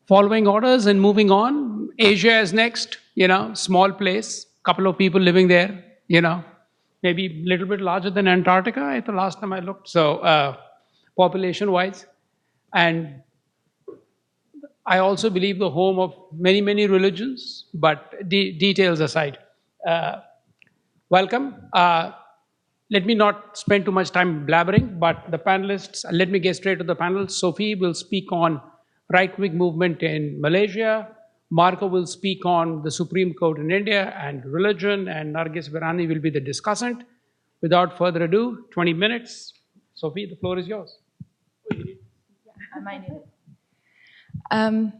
following orders and moving on. Asia is next, small place, couple of people living there, maybe a little bit larger than Antarctica the last time I looked, so population-wise. And I also believe the home of many, many religions, but details aside. Welcome. Let me not spend too much time blabbering, but the panelists, let me get straight to the panel. Sophie will speak on right-wing movement in Malaysia. Marco will speak on the Supreme Court in India and religion, and Nargis Virani will be the discussant. Without further ado, 20 minutes. Sophie, the floor is yours. I might need it.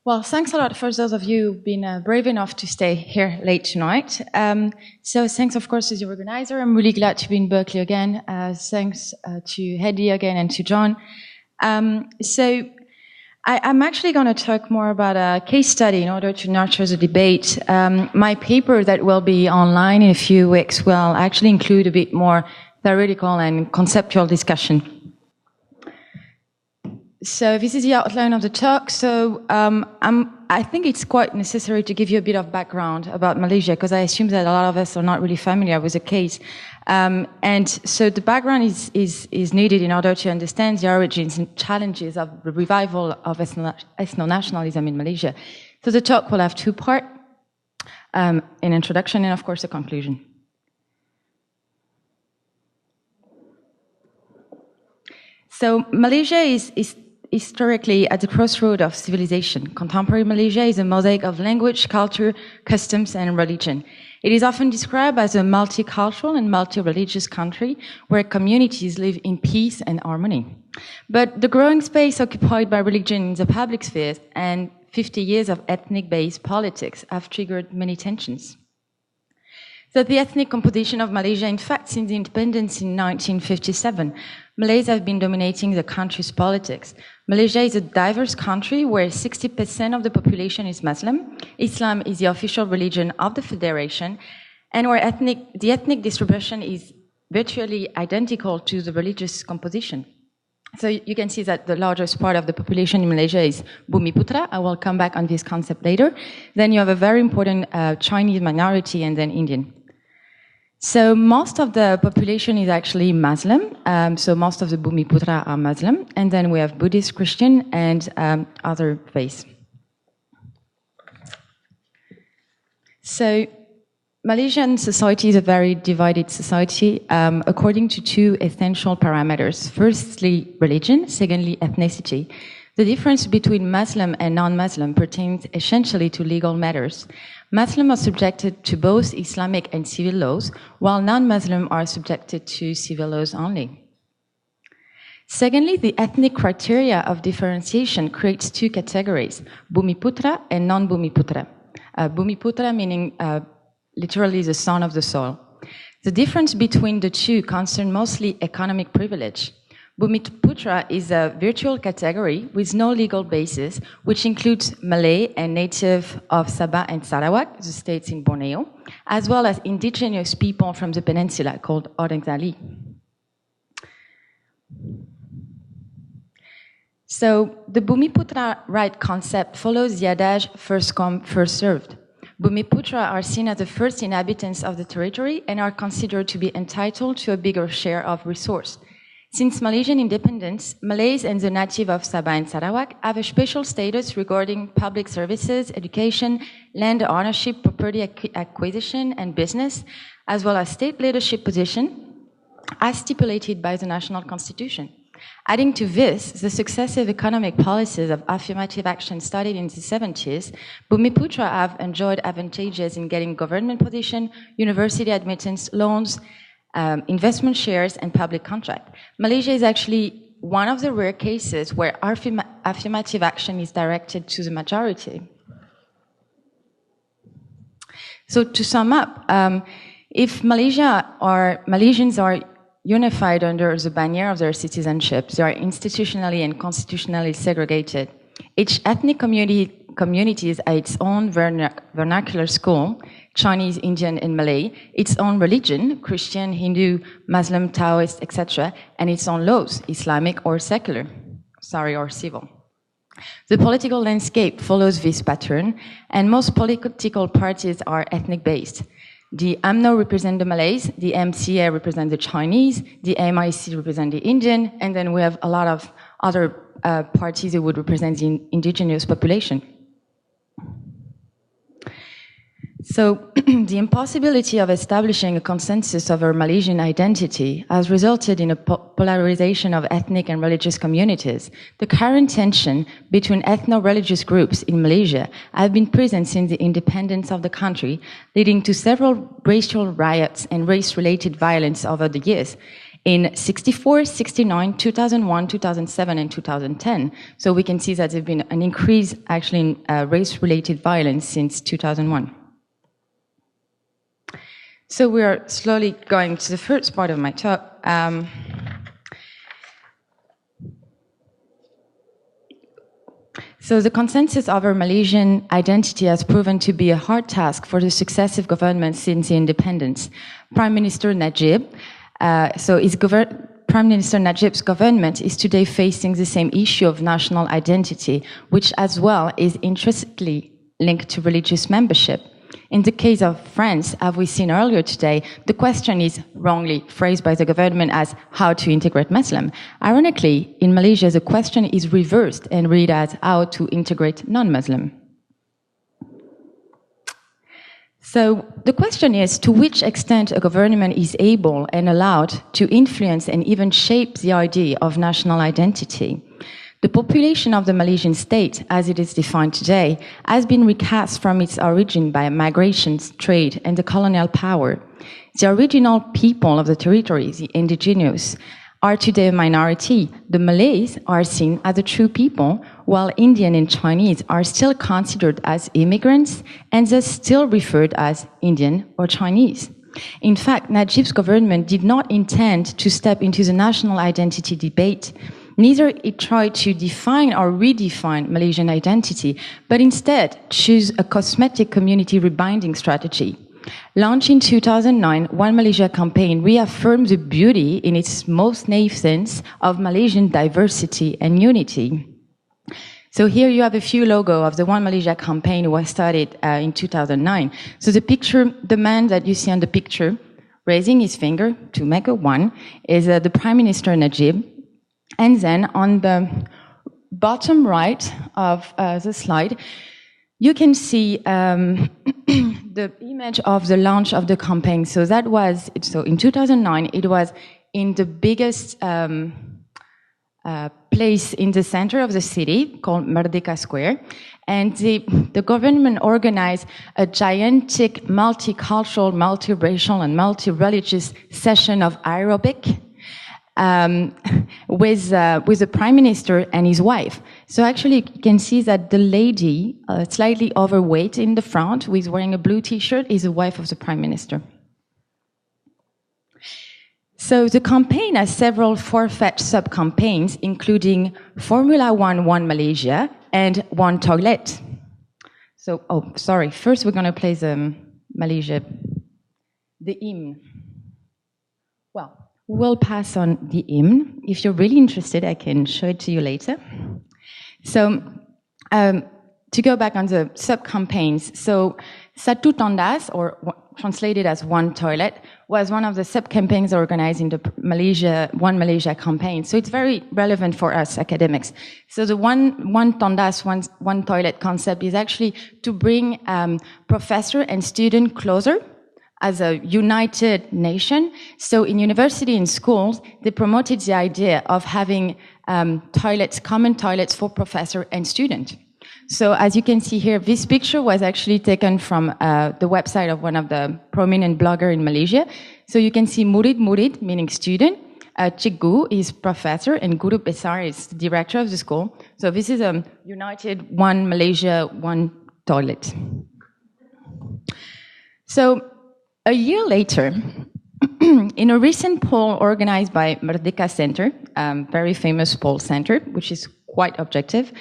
Well, thanks a lot for those of you who've been brave enough to stay here late tonight. So thanks, of course, to the organizer. I'm really glad to be in Berkeley again. Thanks to Hedy again and to John. So I'm actually going to talk more about a case study in order to nurture the debate. My paper that will be online in a few weeks will actually include a bit more theoretical and conceptual discussion. So this is the outline of the talk. So I think it's quite necessary to give you a bit of background about Malaysia, because I assume that a lot of us are not really familiar with the case. And so the background is needed in order to understand the origins and challenges of the revival of ethno-nationalism in Malaysia. So the talk will have two parts, an introduction and, of course, a conclusion. So Malaysia is historically at the crossroad of civilization. Contemporary Malaysia is a mosaic of language, culture, customs, and religion. It is often described as a multicultural and multi-religious country where communities live in peace and harmony. But the growing space occupied by religion in the public sphere and 50 years of ethnic-based politics have triggered many tensions. So the ethnic composition of Malaysia, in fact, since the independence in 1957, Malays have been dominating the country's politics. Malaysia is a diverse country where 60% of the population is Muslim. Islam is the official religion of the federation, and where the ethnic distribution is virtually identical to the religious composition. So you can see that the largest part of the population in Malaysia is Bumiputra. I will come back on this concept later. Then you have a very important Chinese minority and then Indian. So most of the population is actually Muslim. So most of the Bumiputra are Muslim. And then we have Buddhist, Christian, and other faiths. So Malaysian society is a very divided society according to two essential parameters. Firstly, religion. Secondly, ethnicity. The difference between Muslim and non-Muslim pertains essentially to legal matters. Muslims are subjected to both Islamic and civil laws, while non-Muslims are subjected to civil laws only. Secondly, the ethnic criteria of differentiation creates two categories, Bumiputra and non-Bumiputra. Bumiputra meaning literally the son of the soil. The difference between the two concerns mostly economic privilege. Bumiputra is a virtual category with no legal basis, which includes Malay and native of Sabah and Sarawak, the states in Borneo, as well as indigenous people from the peninsula called Orang Tali. So the Bumiputra right concept follows the adage first come, first served. Bumiputra are seen as the first inhabitants of the territory and are considered to be entitled to a bigger share of resource. Since Malaysian independence, Malays and the native of Sabah and Sarawak have a special status regarding public services, education, land ownership, property acquisition, and business, as well as state leadership position, as stipulated by the National Constitution. Adding to this, the successive economic policies of affirmative action started in the 70s, Bumiputra have enjoyed advantages in getting government position, university admittance, loans, investment shares, and public contract. Malaysia is actually one of the rare cases where affirmative action is directed to the majority. So to sum up, if Malaysians are unified under the banner of their citizenship, they are institutionally and constitutionally segregated. Each ethnic community has its own vernacular school, Chinese, Indian, and Malay, its own religion, Christian, Hindu, Muslim, Taoist, etc., and its own laws, Islamic or secular, or civil. The political landscape follows this pattern, and most political parties are ethnic-based. The UMNO represent the Malays, the MCA represent the Chinese, the MIC represent the Indian, and then we have a lot of other parties that would represent the indigenous population. So the impossibility of establishing a consensus over Malaysian identity has resulted in a polarization of ethnic and religious communities. The current tension between ethno-religious groups in Malaysia have been present since the independence of the country, leading to several racial riots and race-related violence over the years. In 64, 69, 2001, 2007, and 2010. So we can see that there's been an increase actually in race-related violence since 2001. So we are slowly going to the first part of my talk. So the consensus over Malaysian identity has proven to be a hard task for the successive governments since the independence. Prime Minister Najib, Prime Minister Najib's government is today facing the same issue of national identity, which as well is intrinsically linked to religious membership. In the case of France, as we've seen earlier today, the question is wrongly phrased by the government as how to integrate Muslim. Ironically, in Malaysia, the question is reversed and read as how to integrate non-Muslim. So the question is to which extent a government is able and allowed to influence and even shape the idea of national identity. The population of the Malaysian state, as it is defined today, has been recast from its origin by migrations, trade, and the colonial power. The original people of the territory, the indigenous, are today a minority. The Malays are seen as the true people, while Indian and Chinese are still considered as immigrants and thus still referred as Indian or Chinese. In fact, Najib's government did not intend to step into the national identity debate. Neither it tried to define or redefine Malaysian identity, but instead chose a cosmetic community rebinding strategy. Launched in 2009, One Malaysia campaign reaffirmed the beauty in its most naive sense of Malaysian diversity and unity. So here you have a few logos of the One Malaysia campaign was started in 2009. So the man that you see on the picture raising his finger to make a one is the Prime Minister Najib. And then on the bottom right of the slide, you can see the image of the launch of the campaign. So that was, in 2009, it was in the biggest place in the center of the city called Merdeka Square. And the government organized a gigantic multicultural, multiracial, and multi-religious session of aerobic with the Prime Minister and his wife. So actually you can see that the lady, slightly overweight in the front, who is wearing a blue t-shirt, is the wife of the Prime Minister. So the campaign has several far-fetched sub-campaigns, including Formula One Malaysia and One Toilet. So, first we're going to play the Malaysia, the hymn. Well, we'll pass on the hymn. If you're really interested, I can show it to you later. So, to go back on the sub-campaigns, so Satu Tandas, or translated as One Toilet, was one of the sub-campaigns organized in the One Malaysia campaign. So it's very relevant for us academics. So the One Tandas, One Toilet concept is actually to bring professor and student closer as a united nation. So in university and schools, they promoted the idea of having common toilets for professor and student. So as you can see here, this picture was actually taken from the website of one of the prominent bloggers in Malaysia. So you can see Murid, meaning student, Cikgu is professor, and Guru Besar is the director of the school. So this is a united One Malaysia, One Toilet. So a year later, in a recent poll organized by Merdeka Center, very famous poll center, which is quite objective,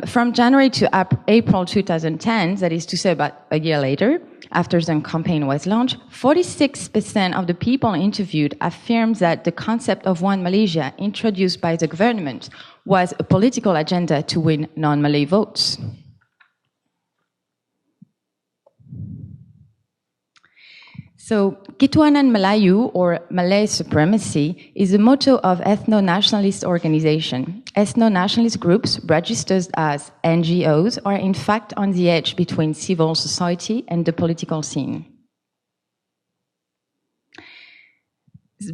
from January to April 2010, that is to say about a year later, after the campaign was launched, 46% of the people interviewed affirmed that the concept of One Malaysia introduced by the government was a political agenda to win non-Malay votes. So, Ketuanan Melayu, or Malay supremacy, is the motto of ethno-nationalist organization. Ethno-nationalist groups registered as NGOs are in fact on the edge between civil society and the political scene.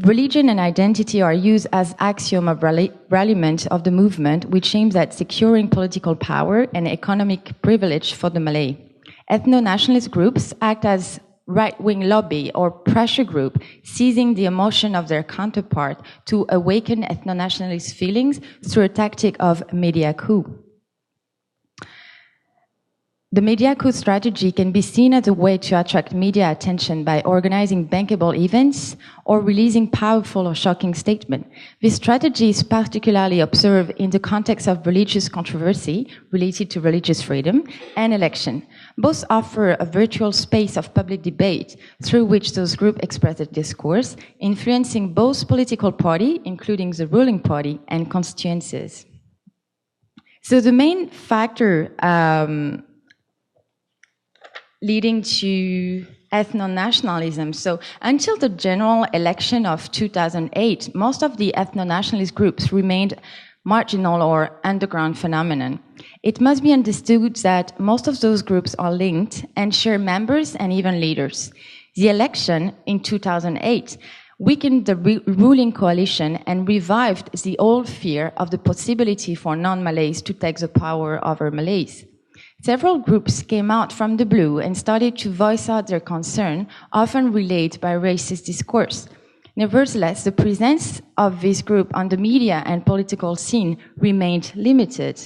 Religion and identity are used as axiom of ralliement of the movement, which aims at securing political power and economic privilege for the Malay. Ethno-nationalist groups act as right-wing lobby or pressure group, seizing the emotion of their counterpart to awaken ethno-nationalist feelings through a tactic of media coup. The media coup strategy can be seen as a way to attract media attention by organizing bankable events or releasing powerful or shocking statements. This strategy is particularly observed in the context of religious controversy related to religious freedom and election. Both offer a virtual space of public debate through which those groups express their discourse, influencing both political parties, including the ruling party, and constituencies. So the main factor leading to ethno-nationalism. So until the general election of 2008, most of the ethno-nationalist groups remained marginal or underground phenomenon. It must be understood that most of those groups are linked and share members and even leaders. The election in 2008 weakened the ruling coalition and revived the old fear of the possibility for non-Malays to take the power over Malays. Several groups came out from the blue and started to voice out their concern, often relayed by racist discourse. Nevertheless, the presence of this group on the media and political scene remained limited.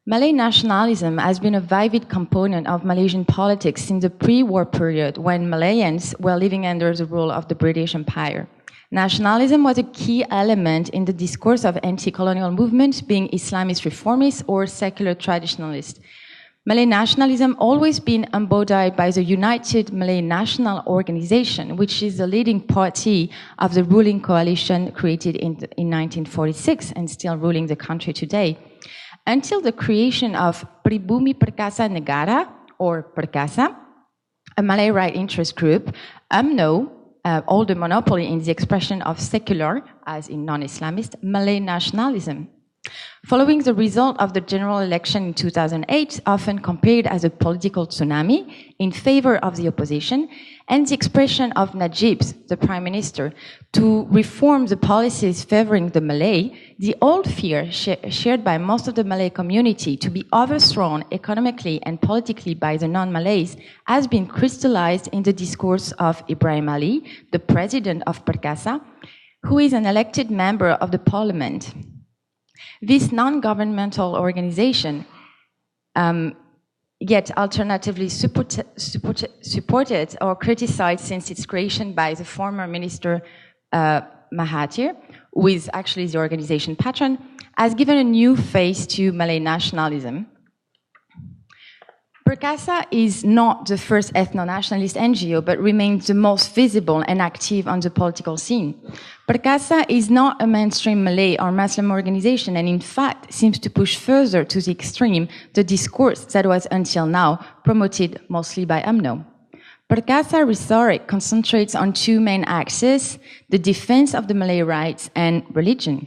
Malay nationalism has been a vivid component of Malaysian politics since the pre-war period when Malayans were living under the rule of the British Empire. Nationalism was a key element in the discourse of anti-colonial movements, being Islamist reformists or secular traditionalists. Malay nationalism always been embodied by the United Malay National Organization, which is the leading party of the ruling coalition created in 1946 and still ruling the country today. Until the creation of Pribumi Perkasa Negara, or Perkasa, a Malay right interest group, UMNO, hold a monopoly in the expression of secular, as in non-Islamist, Malay nationalism. Following the result of the general election in 2008, often compared as a political tsunami in favor of the opposition, and the expression of Najib, the prime minister, to reform the policies favoring the Malay, the old fear shared by most of the Malay community to be overthrown economically and politically by the non-Malays has been crystallized in the discourse of Ibrahim Ali, the president of Perkasa, who is an elected member of the parliament. This non-governmental organization, yet alternatively supported or criticized since its creation by the former minister Mahathir, who is actually the organization patron, has given a new face to Malay nationalism. Perkasa is not the first ethno-nationalist NGO, but remains the most visible and active on the political scene. Perkasa is not a mainstream Malay or Muslim organization, and in fact seems to push further to the extreme the discourse that was until now promoted mostly by UMNO. Perkasa rhetoric concentrates on two main axes: the defense of the Malay rights and religion.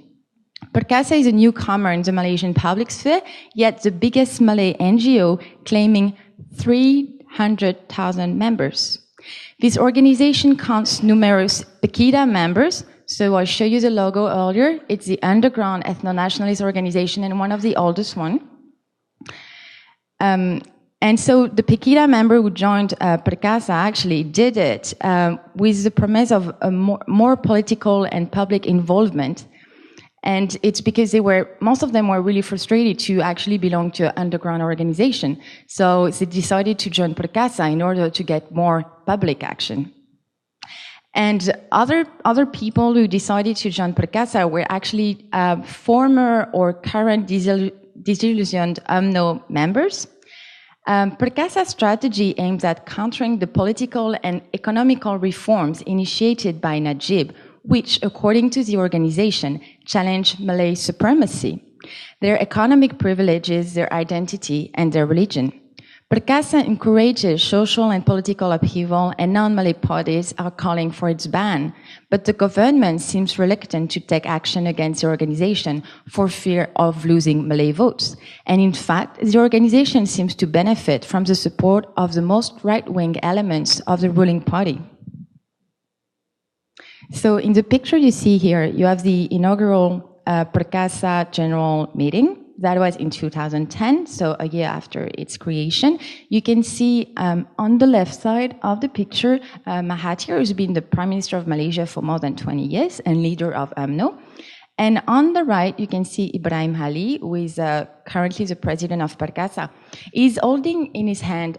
Perkasa is a newcomer in the Malaysian public sphere, yet the biggest Malay NGO, claiming 300,000 members. This organization counts numerous PEKIDA members. So I showed you the logo earlier. It's the underground ethno-nationalist organization and one of the oldest one. And so the PEKIDA member who joined Perkasa actually did it with the premise of a more political and public involvement. And it's because most of them were really frustrated to actually belong to an underground organization. So they decided to join Perkasa in order to get more public action. And other people who decided to join Perkasa were actually former or current disillusioned UMNO members. Percasa's strategy aims at countering the political and economical reforms initiated by Najib, which, according to the organization, challenge Malay supremacy, their economic privileges, their identity, and their religion. Perkasa encourages social and political upheaval, and non-Malay parties are calling for its ban. But the government seems reluctant to take action against the organization for fear of losing Malay votes. And in fact, the organization seems to benefit from the support of the most right-wing elements of the ruling party. So in the picture you see here, you have the inaugural Perkasa General Meeting. That was in 2010, so a year after its creation. You can see on the left side of the picture, Mahathir, who's been the Prime Minister of Malaysia for more than 20 years and leader of UMNO. And on the right, you can see Ibrahim Halli, who is currently the president of Perkasa. He's holding in his hand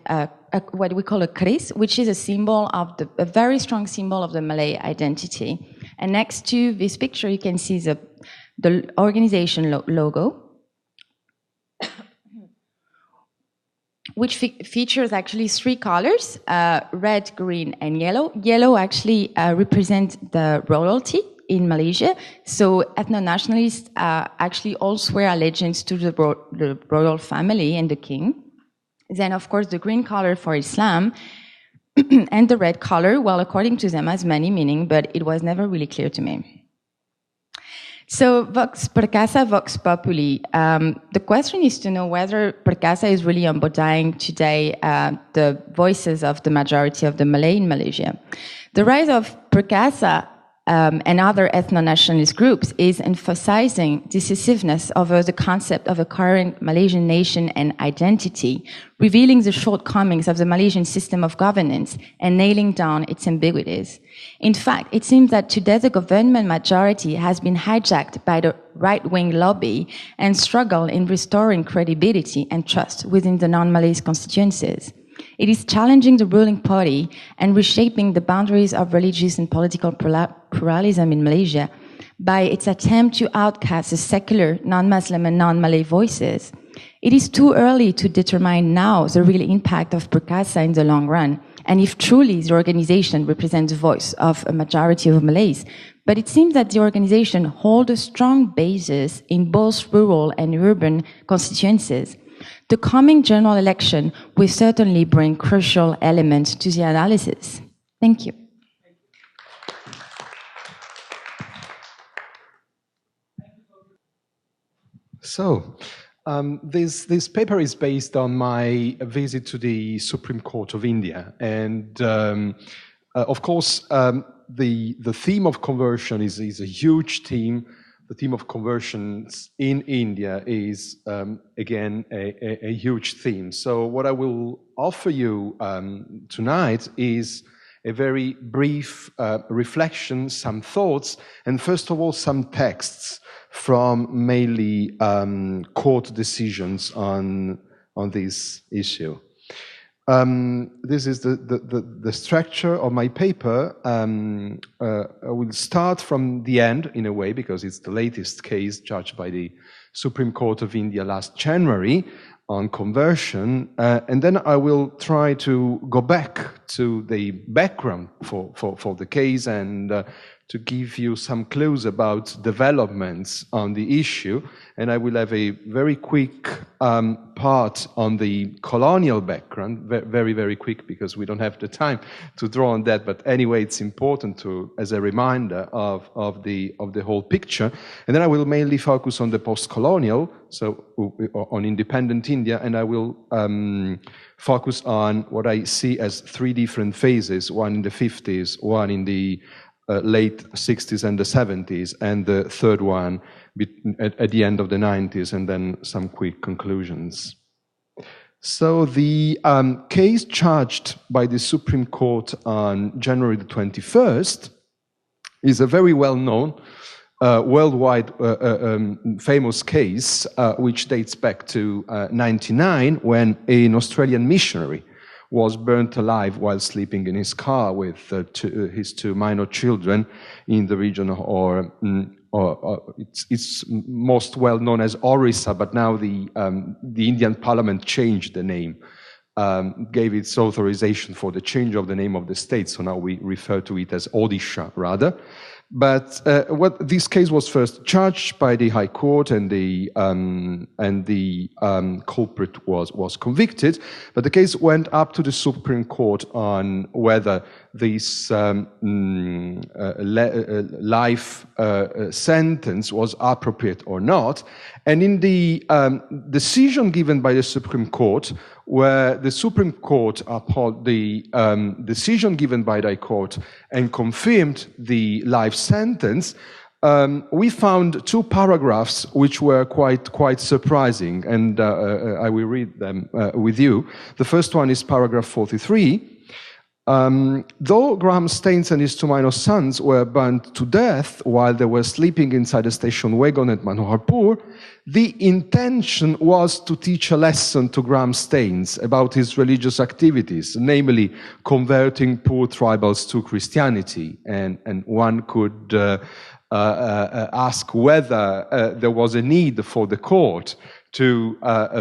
what we call a kris, which is a symbol of a very strong symbol of the Malay identity. And next to this picture, you can see the organization logo, which features actually three colors, red, green, and yellow. Yellow actually represents the royalty in Malaysia. So ethno-nationalists actually all swear allegiance to the royal family and the king. Then, of course, the green color for Islam and the red color, well, according to them, has many meanings, but it was never really clear to me. So, Vox Perkasa, Vox Populi. The question is to know whether Perkasa is really embodying today the voices of the majority of the Malay in Malaysia. The rise of Perkasa and other ethno-nationalist groups is emphasizing decisiveness over the concept of a current Malaysian nation and identity, revealing the shortcomings of the Malaysian system of governance and nailing down its ambiguities. In fact, it seems that today the government majority has been hijacked by the right-wing lobby and struggle in restoring credibility and trust within the non-Malay constituencies. It is challenging the ruling party and reshaping the boundaries of religious and political pluralism in Malaysia by its attempt to outcast the secular, non-Muslim and non-Malay voices. It is too early to determine now the real impact of Perkasa in the long run, and if truly the organization represents the voice of a majority of Malays. But it seems that the organization holds a strong basis in both rural and urban constituencies. The coming general election will certainly bring crucial elements to the analysis. Thank you. So, this paper is based on my visit to the Supreme Court of India. And of course, the theme of conversion is a huge theme. The theme of conversions in India is, again, a huge theme. So what I will offer you tonight is a very brief reflection, some thoughts, and first of all, some texts from mainly court decisions on this issue. This is the structure of my paper. I will start from the end in a way because it's the latest case judged by the Supreme Court of India last January on conversion, and then I will try to go back to the background for the case and to give you some clues about developments on the issue. And I will have a very quick part on the colonial background, very, very quick, because we don't have the time to draw on that. But anyway, it's important to, as a reminder of the whole picture. And then I will mainly focus on the post-colonial, so on independent India, and I will focus on what I see as three different phases, one in the 50s, one in the late 60s and the 70s, and the third one at the end of the 90s, and then some quick conclusions. So the case charged by the Supreme Court on January the 21st is a very well-known, worldwide famous case, which dates back to 1999, when an Australian missionary was burnt alive while sleeping in his car with his two minor children in the region of it's most well known as Orissa, but now the Indian Parliament changed the name, gave its authorization for the change of the name of the state. So now we refer to it as Odisha, rather. But this case was first charged by the High Court, and the culprit was convicted. But the case went up to the Supreme Court on whether this life sentence was appropriate or not. And in the decision given by the Supreme Court, where the Supreme Court upheld the decision given by the High Court and confirmed the life sentence, we found two paragraphs which were quite surprising, and I will read them with you. The first one is paragraph 43. Though Graham Staines and his two minor sons were burned to death while they were sleeping inside a station wagon at Manoharpur, the intention was to teach a lesson to Graham Staines about his religious activities, namely converting poor tribals to Christianity. And one could ask whether there was a need for the court to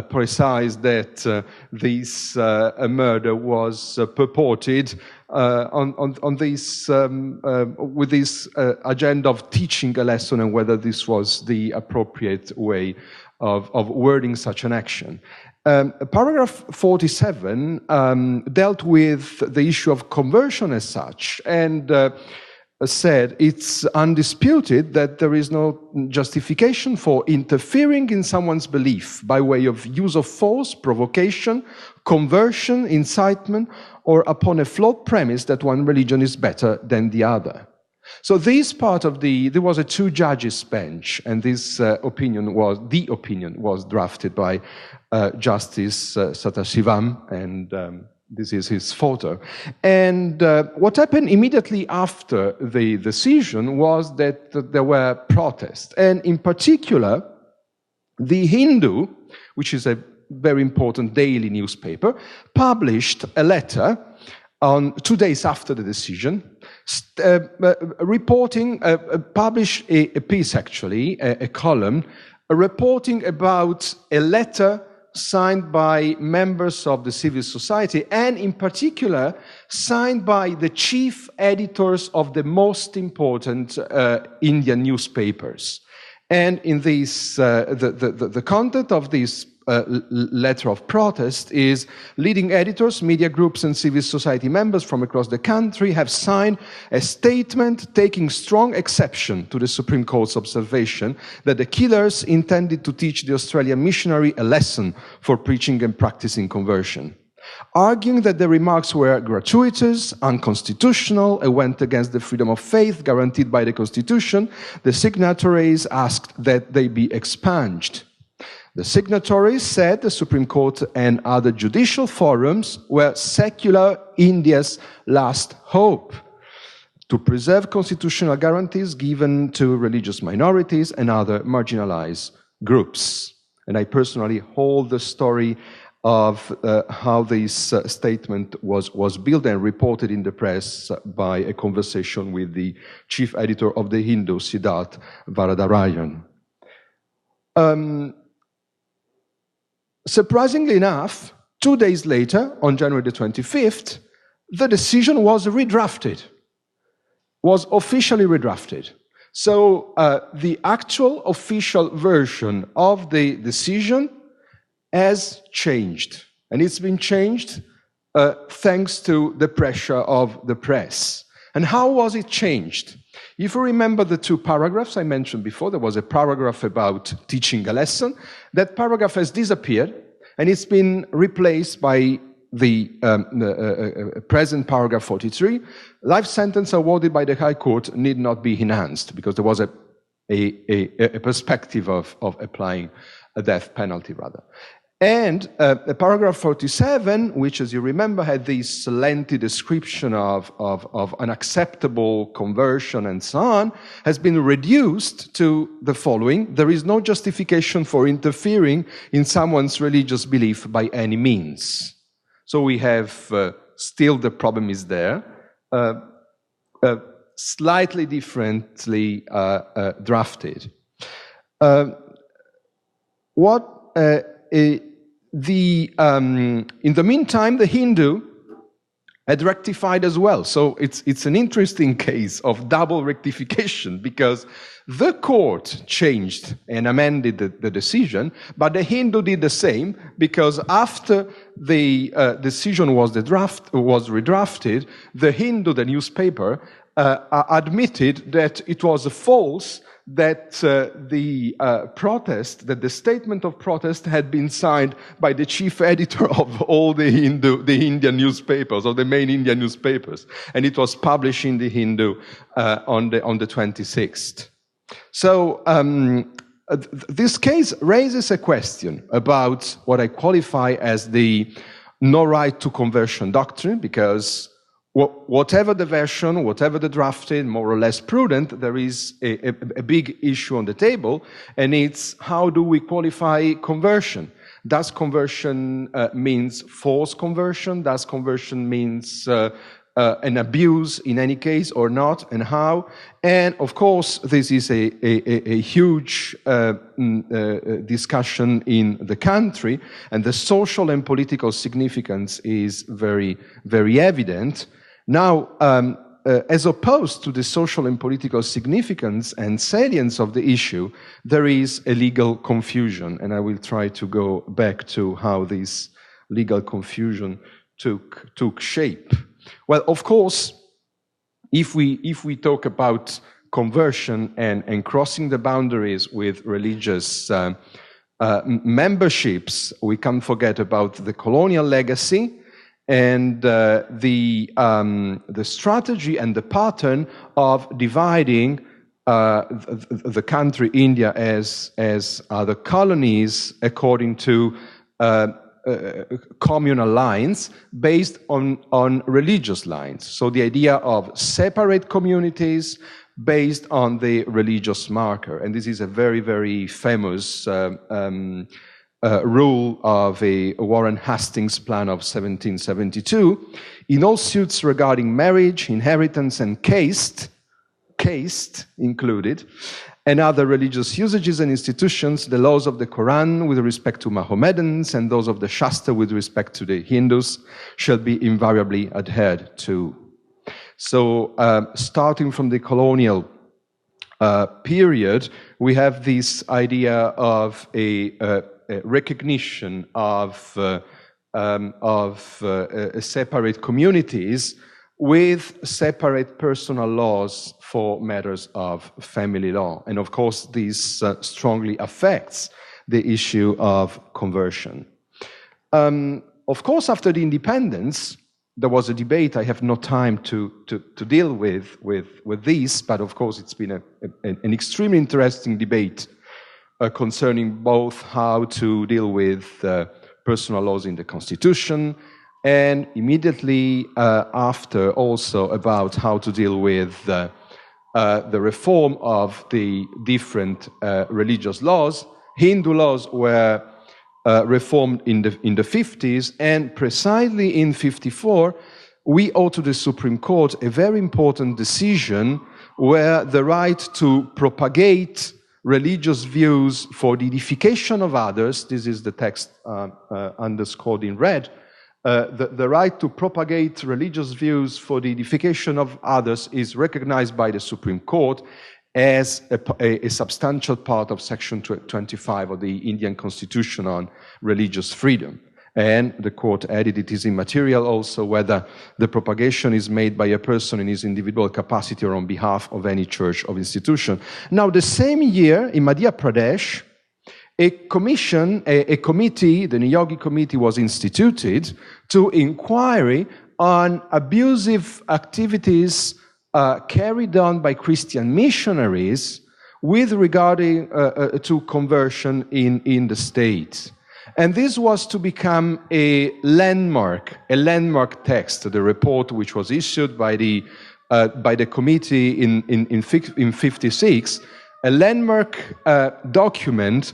precise that this murder was purported on this with this agenda of teaching a lesson, and whether this was the appropriate way of wording such an action. Paragraph 47 dealt with the issue of conversion as such, and said it's undisputed that there is no justification for interfering in someone's belief by way of use of force, provocation, conversion, incitement, or upon a flawed premise that one religion is better than the other. So this part of there was a two judges bench, and this opinion was drafted by Justice Sathasivam, and this is his photo. And what happened immediately after the decision was that there were protests. And in particular, The Hindu, which is a very important daily newspaper, published a letter on 2 days after the decision, published a piece, actually, a column, reporting about a letter signed by members of the civil society, and in particular signed by the chief editors of the most important Indian newspapers. And in this, the content of this letter of protest is: leading editors, media groups, and civil society members from across the country have signed a statement taking strong exception to the Supreme Court's observation that the killers intended to teach the Australian missionary a lesson for preaching and practicing conversion. Arguing that the remarks were gratuitous, unconstitutional, and went against the freedom of faith guaranteed by the Constitution, the signatories asked that they be expunged. The signatories said the Supreme Court and other judicial forums were secular India's last hope to preserve constitutional guarantees given to religious minorities and other marginalized groups. And I personally hold the story of how this statement was built and reported in the press by a conversation with the chief editor of The Hindu, Siddharth Varadarajan. Surprisingly enough, 2 days later, on January the 25th, the decision was redrafted, was officially redrafted. So the actual official version of the decision has changed, and it's been changed thanks to the pressure of the press. And how was it changed? If you remember the two paragraphs I mentioned before, there was a paragraph about teaching a lesson. That paragraph has disappeared, and it's been replaced by the present paragraph 43. Life sentence awarded by the High Court need not be enhanced, because there was a perspective of applying a death penalty, rather. And paragraph 47, which, as you remember, had this lengthy description of unacceptable conversion and so on, has been reduced to the following: there is no justification for interfering in someone's religious belief by any means. So we have still the problem is there. slightly differently drafted. In the meantime, the Hindu had rectified as well. So it's an interesting case of double rectification, because the court changed and amended the decision, but the Hindu did the same, because after the decision was redrafted, the Hindu, the newspaper, admitted that it was false that the statement of protest had been signed by the chief editor of all the Indian newspapers, or the main Indian newspapers, and it was published in the Hindu on the 26th. So this case raises a question about what I qualify as the no right to conversion doctrine, because whatever the version, whatever the drafted, more or less prudent, there is a big issue on the table, and it's how do we qualify conversion? Does conversion means forced conversion? Does conversion means an abuse in any case or not, and how? And of course, this is a huge discussion in the country, and the social and political significance is very, very evident. Now, as opposed to the social and political significance and salience of the issue, there is a legal confusion, and I will try to go back to how this legal confusion took shape. Well, of course, if we talk about conversion and crossing the boundaries with religious memberships, we can't forget about the colonial legacy, and the strategy and the pattern of dividing the country India as other colonies according to communal lines based on religious lines. So the idea of separate communities based on the religious marker, and this is a very, very famous rule of a Warren Hastings plan of 1772. In all suits regarding marriage, inheritance, and caste included, and other religious usages and institutions, the laws of the Quran with respect to Mohammedans and those of the Shastra with respect to the Hindus shall be invariably adhered to. So, starting from the colonial period, we have this idea of a recognition of separate communities with separate personal laws for matters of family law. And of course, this strongly affects the issue of conversion. Of course, after the independence, there was a debate. I have no time to deal with this, but of course, it's been an extremely interesting debate concerning both how to deal with personal laws in the Constitution, and immediately after also about how to deal with the reform of the different religious laws. Hindu laws were reformed in the 50s, and precisely in 54, we owe to the Supreme Court a very important decision where the right to propagate religious views for the edification of others, this is the text underscored in red, the right to propagate religious views for the edification of others is recognized by the Supreme Court as a substantial part of Section 25 of the Indian Constitution on religious freedom. And the court added it is immaterial also whether the propagation is made by a person in his individual capacity or on behalf of any church or institution. Now, the same year in Madhya Pradesh, a committee, the Niyogi Committee, was instituted to inquiry on abusive activities carried on by Christian missionaries with regard to conversion in the state. And this was to become a landmark text, the report which was issued by the committee in 56, a landmark document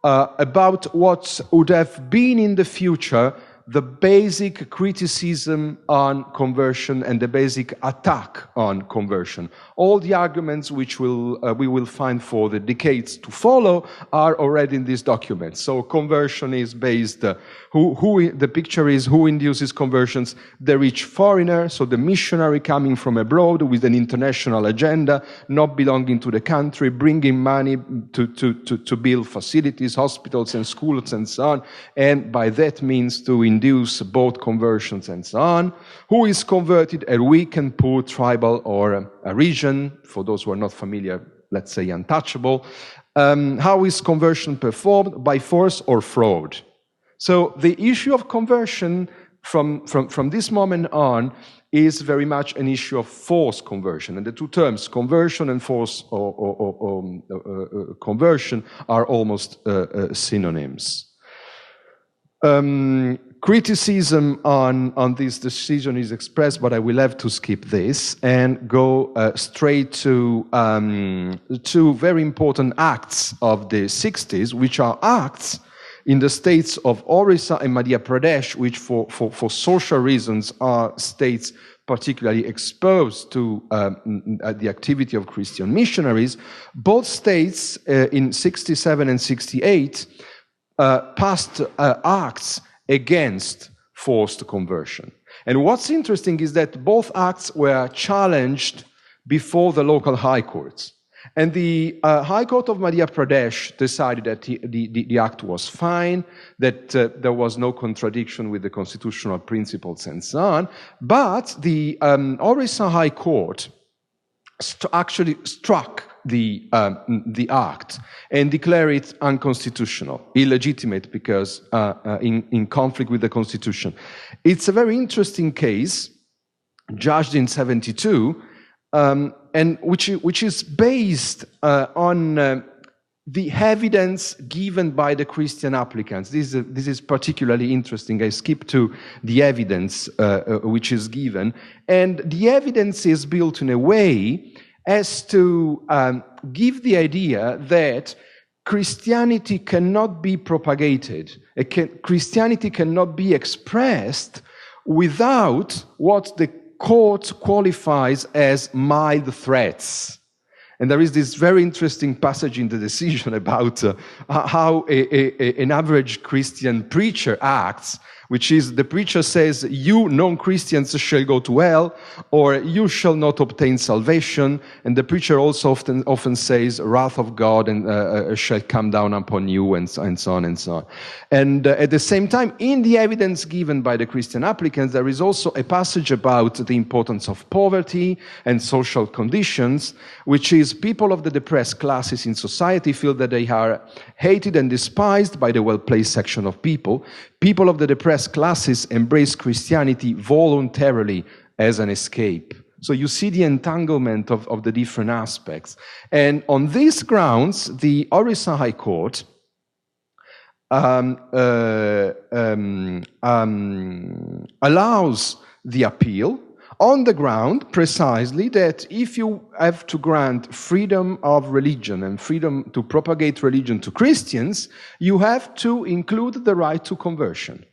about what would have been in the future the basic criticism on conversion and the basic attack on conversion. All the arguments which we will find for the decades to follow are already in this document. So conversion is based, the picture is who induces conversions? The rich foreigner, so the missionary coming from abroad with an international agenda, not belonging to the country, bringing money to build facilities, hospitals and schools and so on, and by that means to induce both conversions and so on. Who is converted? A weak and poor tribal or a region, for those who are not familiar, let's say untouchable. How is conversion performed? By force or fraud? So the issue of conversion from this moment on is very much an issue of forced conversion. And the two terms, conversion and forced conversion, are almost synonyms. Criticism on this decision is expressed, but I will have to skip this and go straight to two very important acts of the 60s, which are acts in the states of Orissa and Madhya Pradesh, which for social reasons are states particularly exposed to the activity of Christian missionaries. Both states in 67 and 68 passed acts against forced conversion. And what's interesting is that both acts were challenged before the local high courts. And the High Court of Madhya Pradesh decided that the act was fine, that there was no contradiction with the constitutional principles and so on. But the Orissa High Court actually struck the act and declared it unconstitutional, illegitimate, because in conflict with the constitution. It's a very interesting case, judged in 72, and which is based on the evidence given by the Christian applicants. This is particularly interesting. I skip to the evidence which is given, and the evidence is built in a way as to give the idea that Christianity cannot be propagated, Christianity cannot be expressed without what the court qualifies as mild threats. And there is this very interesting passage in the decision about how an average Christian preacher acts, which is the preacher says, you non-Christians shall go to hell, or you shall not obtain salvation. And the preacher also often says, wrath of God and shall come down upon you, and so on and so on. And at the same time, in the evidence given by the Christian applicants, there is also a passage about the importance of poverty and social conditions, which is people of the depressed classes in society feel that they are hated and despised by the well-placed section of people. People of the depressed classes embrace Christianity voluntarily as an escape. So you see the entanglement of the different aspects. And on these grounds, the Orissa High Court allows the appeal on the ground precisely that if you have to grant freedom of religion and freedom to propagate religion to Christians, you have to include the right to conversion.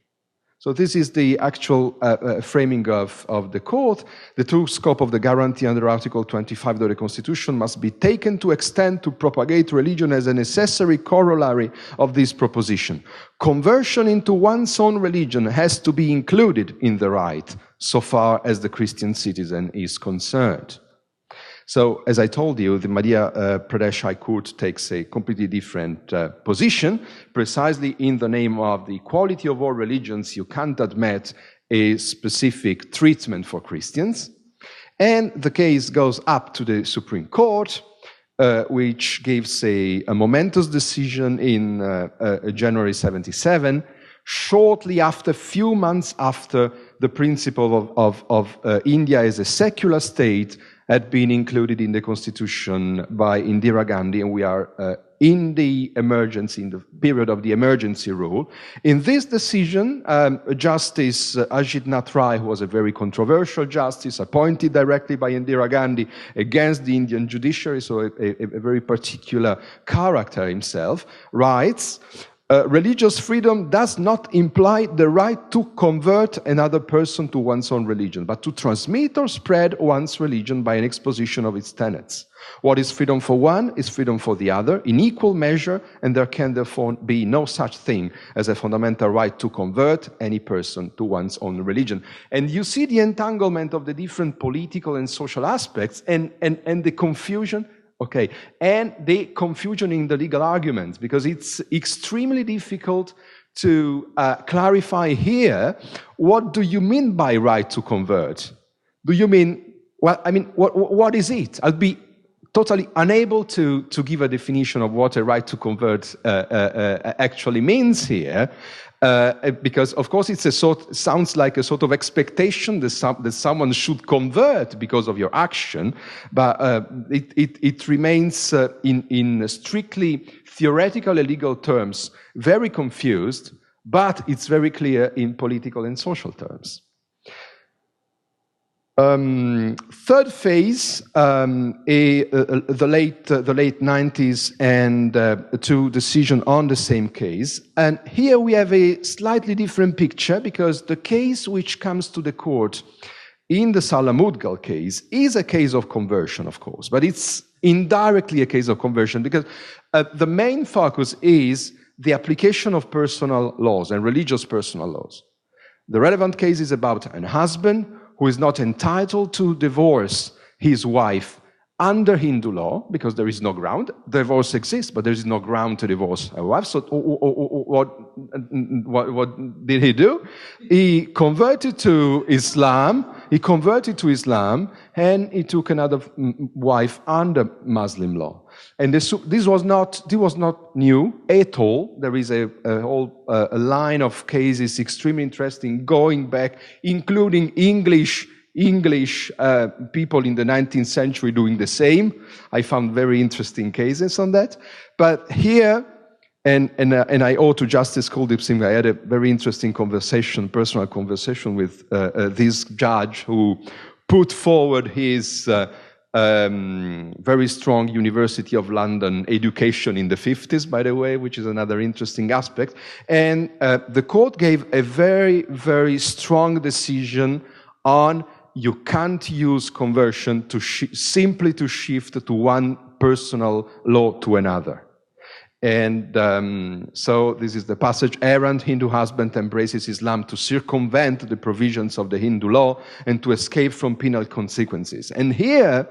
So this is the actual framing of the court. The true scope of the guarantee under Article 25 of the Constitution must be taken to extend to propagate religion as a necessary corollary of this proposition. Conversion into one's own religion has to be included in the right, so far as the Christian citizen is concerned. So, as I told you, the Madhya Pradesh High Court takes a completely different position. Precisely in the name of the equality of all religions, you can't admit a specific treatment for Christians. And the case goes up to the Supreme Court, which gives a momentous decision in January 77, shortly after, few months after the principle of India as a secular state had been included in the Constitution by Indira Gandhi, and we are in the emergency, in the period of the emergency rule. In this decision, Justice Ajit Nath Rai, who was a very controversial justice, appointed directly by Indira Gandhi against the Indian judiciary, so a very particular character himself, writes, Religious freedom does not imply the right to convert another person to one's own religion, but to transmit or spread one's religion by an exposition of its tenets. What is freedom for one is freedom for the other in equal measure, and there can therefore be no such thing as a fundamental right to convert any person to one's own religion. And you see the entanglement of the different political and social aspects and the confusion. Okay, and the confusion in the legal arguments, because it's extremely difficult to clarify here, what do you mean by right to convert? Do you mean, well, I mean, what is it? I'll be totally unable to give a definition of what a right to convert actually means here. Because of course it sounds like a sort of expectation that someone should convert because of your action, but it remains in strictly theoretical and legal terms very confused, but it's very clear in political and social terms. Third phase, the late 90s and two decision on the same case. And here we have a slightly different picture, because the case which comes to the court in the Salah Mudgal case is a case of conversion, of course, but it's indirectly a case of conversion, because the main focus is the application of personal laws and religious personal laws. The relevant case is about an husband who is not entitled to divorce his wife under Hindu law, because there is no ground. Divorce exists, but there is no ground to divorce a wife. So what did he do? He converted to Islam. And he took another wife under Muslim law. And this was not new at all. There is a whole line of cases extremely interesting going back, including English people in the 19th century doing the same. I found very interesting cases on that. But here, and I owe to Justice Kuldeep Singh, I had a very interesting personal conversation with this judge who put forward his very strong University of London education in the 50s, by the way, which is another interesting aspect. And the court gave a very, very strong decision on you can't use conversion simply to shift to one personal law to another. And so this is the passage: errant Hindu husband embraces Islam to circumvent the provisions of the Hindu law and to escape from penal consequences. And here,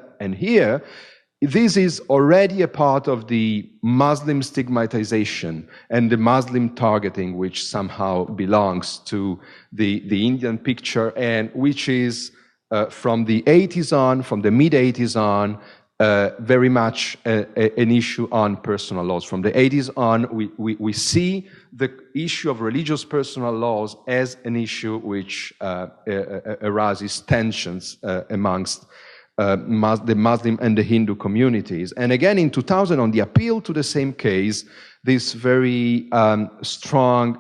this is already a part of the Muslim stigmatization and the Muslim targeting, which somehow belongs to the Indian picture, and which is from the mid-80s on, very much an issue on personal laws. From the 80s on, we see the issue of religious personal laws as an issue which arises tensions amongst the Muslim and the Hindu communities. And again, in 2000, on the appeal to the same case, this very strong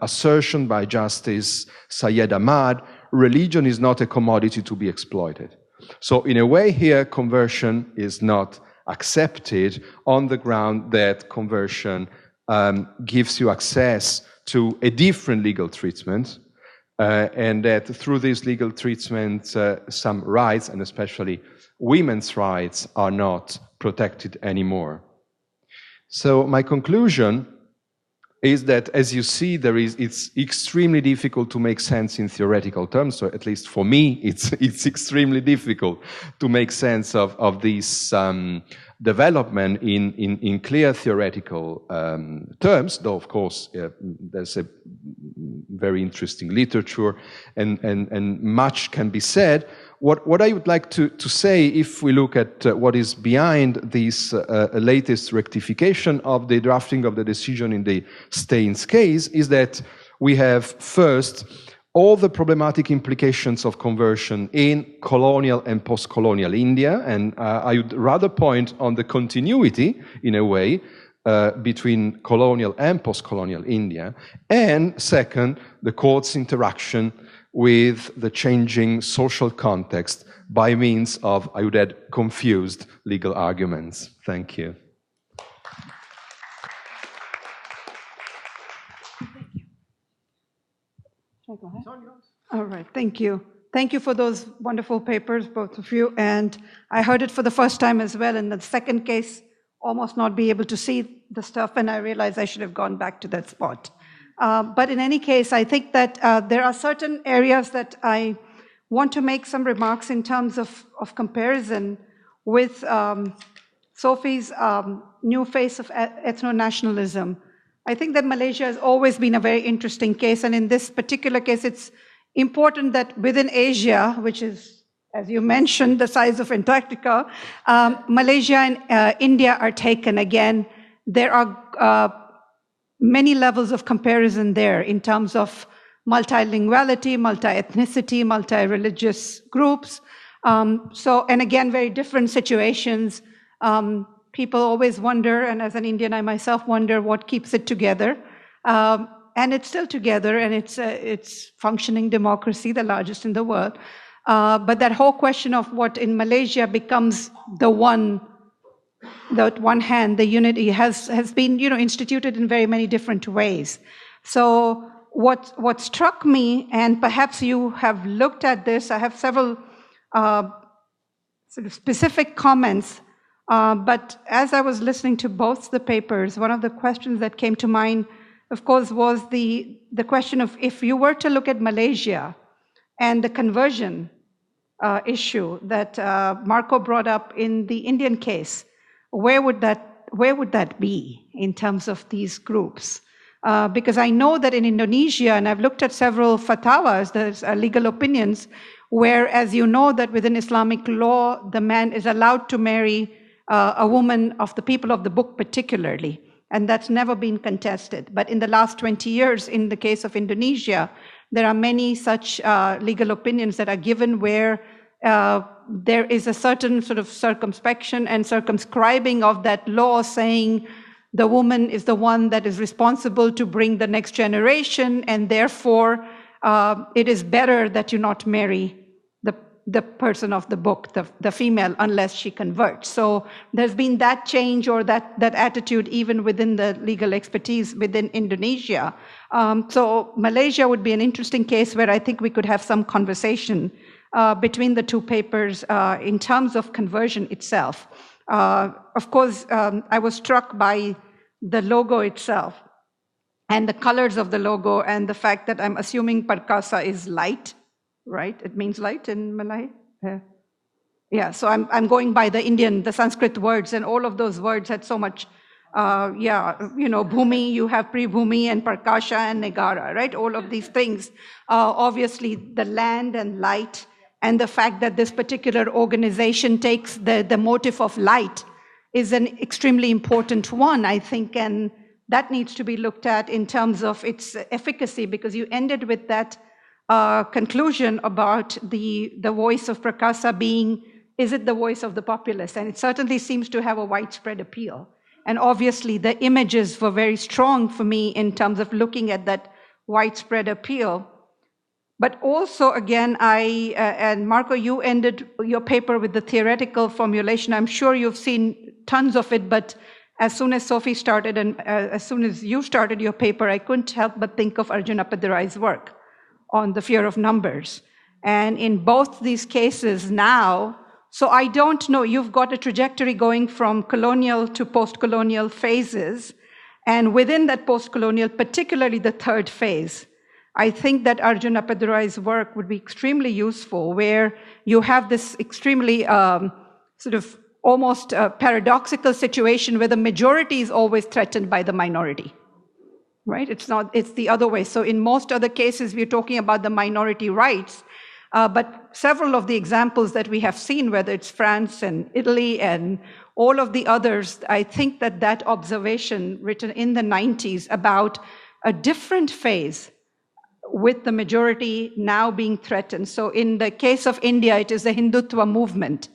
assertion by Justice Syed Ahmad: religion is not a commodity to be exploited. So in a way here, conversion is not accepted on the ground that conversion gives you access to a different legal treatment, and that through this legal treatment, some rights, and especially women's rights, are not protected anymore. So my conclusion is that, as you see, it's extremely difficult to make sense in theoretical terms. So at least for me, it's extremely difficult to make sense of this development in clear theoretical terms. Though of course there's a very interesting literature and much can be said. What I would like to say, if we look at what is behind this latest rectification of the drafting of the decision in the Staines case, is that we have first all the problematic implications of conversion in colonial and post-colonial India, and I would rather point on the continuity, in a way, between colonial and post-colonial India, and second, the court's interaction with the changing social context by means of, I would add, confused legal arguments. Thank you. Should I go ahead? All right, thank you. Thank you for those wonderful papers, both of you. And I heard it for the first time as well. In the second case, almost not be able to see the stuff, and I realized I should have gone back to that spot. But in any case, I think that there are certain areas that I want to make some remarks in terms of comparison with Sophie's new face of ethno-nationalism. I think that Malaysia has always been a very interesting case, and in this particular case, it's important that within Asia, which is, as you mentioned, the size of Antarctica, Malaysia and India are taken again. There are many levels of comparison there in terms of multilinguality, multi-ethnicity, multi-religious groups. And again, very different situations. People always wonder, and as an Indian, I myself wonder what keeps it together. And it's still together, and it's functioning democracy, the largest in the world. But that whole question of what in Malaysia becomes the one hand, the unity has been, instituted in very many different ways. So what struck me, and perhaps you have looked at this, I have several sort of specific comments. But as I was listening to both the papers, one of the questions that came to mind, of course, was the question of if you were to look at Malaysia and the conversion issue that Marco brought up in the Indian case, where would that be in terms of these groups? Because I know that in Indonesia, and I've looked at several fatwas, there's legal opinions, where, as you know, that within Islamic law, the man is allowed to marry a woman of the people of the book particularly, and that's never been contested. But in the last 20 years, in the case of Indonesia, there are many such legal opinions that are given where there is a certain sort of circumspection and circumscribing of that law, saying the woman is the one that is responsible to bring the next generation, and therefore it is better that you not marry the person of the book, the female, unless she converts. So there's been that change or that attitude even within the legal expertise within Indonesia. So Malaysia would be an interesting case where I think we could have some conversation between the two papers in terms of conversion itself. Of course, I was struck by the logo itself and the colors of the logo and the fact that I'm assuming Perkasa is light. Right? It means light in Malay? Yeah, so I'm going by the Sanskrit words, and all of those words had so much, Bhumi, you have Pribhumi and Prakasha and Negara, right? All of these things. Obviously, the land and light, and the fact that this particular organization takes the motive of light is an extremely important one, I think, and that needs to be looked at in terms of its efficacy, because you ended with that conclusion about the voice of Prakasa being, is it the voice of the populace? And it certainly seems to have a widespread appeal. And obviously the images were very strong for me in terms of looking at that widespread appeal. But also, again, and Marco, you ended your paper with the theoretical formulation. I'm sure you've seen tons of it, but as soon as Sophie started and as soon as you started your paper, I couldn't help but think of Arjun Appadurai's work on the fear of numbers. And in both these cases now, so I don't know, you've got a trajectory going from colonial to post-colonial phases. And within that post-colonial, particularly the third phase, I think that Arjun Appadurai's work would be extremely useful, where you have this extremely sort of almost paradoxical situation where the majority is always threatened by the minority. Right? It's the other way. So in most other cases, we're talking about the minority rights, but several of the examples that we have seen, whether it's France and Italy and all of the others, I think that observation written in the 90s about a different phase with the majority now being threatened. So in the case of India, it is the Hindutva movement.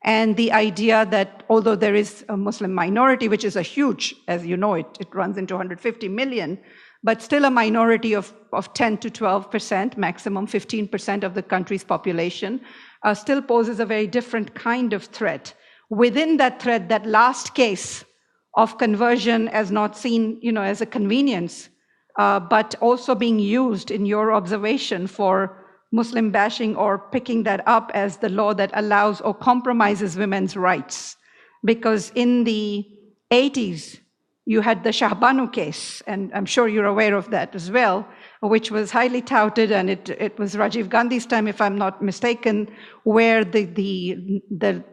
And the idea that although there is a Muslim minority, which is a huge, as you know, it runs into 150 million, but still a minority of 10 to 12%, maximum 15% of the country's population, still poses a very different kind of threat. Within that threat, that last case of conversion as not seen, as a convenience, but also being used in your observation for Muslim bashing or picking that up as the law that allows or compromises women's rights. Because in the 80s, you had the Shahbanu case, and I'm sure you're aware of that as well, which was highly touted, and it was Rajiv Gandhi's time, if I'm not mistaken, where the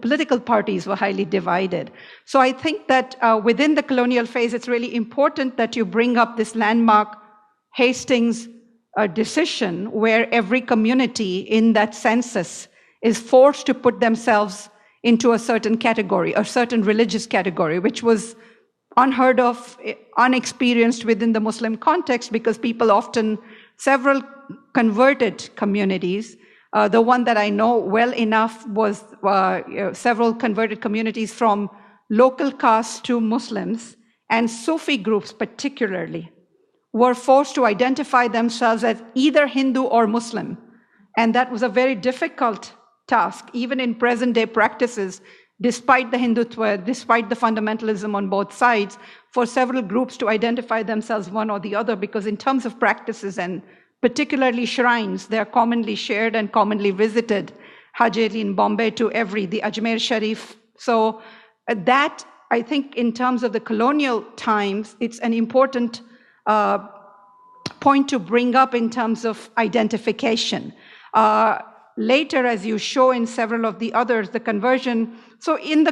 political parties were highly divided. So I think that within the colonial phase, it's really important that you bring up this landmark Hastings decision where every community in that census is forced to put themselves into a certain category, a certain religious category, which was unheard of, unexperienced within the Muslim context, because people often, several converted communities, the one that I know well enough was several converted communities from local castes to Muslims, and Sufi groups particularly, were forced to identify themselves as either Hindu or Muslim. And that was a very difficult task, even in present day practices, despite the Hindutva, despite the fundamentalism on both sides, for several groups to identify themselves one or the other, because in terms of practices and particularly shrines, they are commonly shared and commonly visited. Hajeli in Bombay to the Ajmer Sharif. So that, I think, in terms of the colonial times, it's an important point to bring up in terms of identification. Later, as you show in several of the others, the conversion. So in the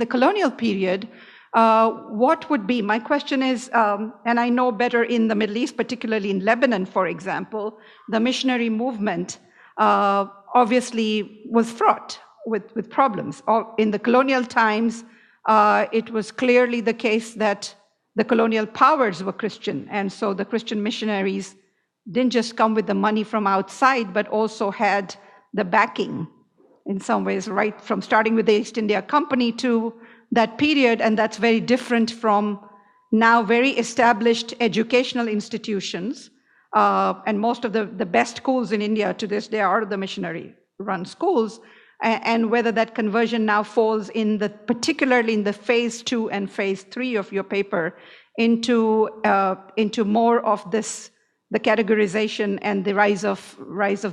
colonial period, what would be, my question is, and I know better in the Middle East, particularly in Lebanon, for example, the missionary movement obviously was fraught with problems. In the colonial times, it was clearly the case that the colonial powers were Christian, and so the Christian missionaries didn't just come with the money from outside, but also had the backing in some ways, right from starting with the East India Company to that period. And that's very different from now very established educational institutions. And most of the best schools in India to this day are the missionary-run schools. And whether that conversion now falls particularly in the phase 2 and phase 3 of your paper into more of this, the categorization and the rise of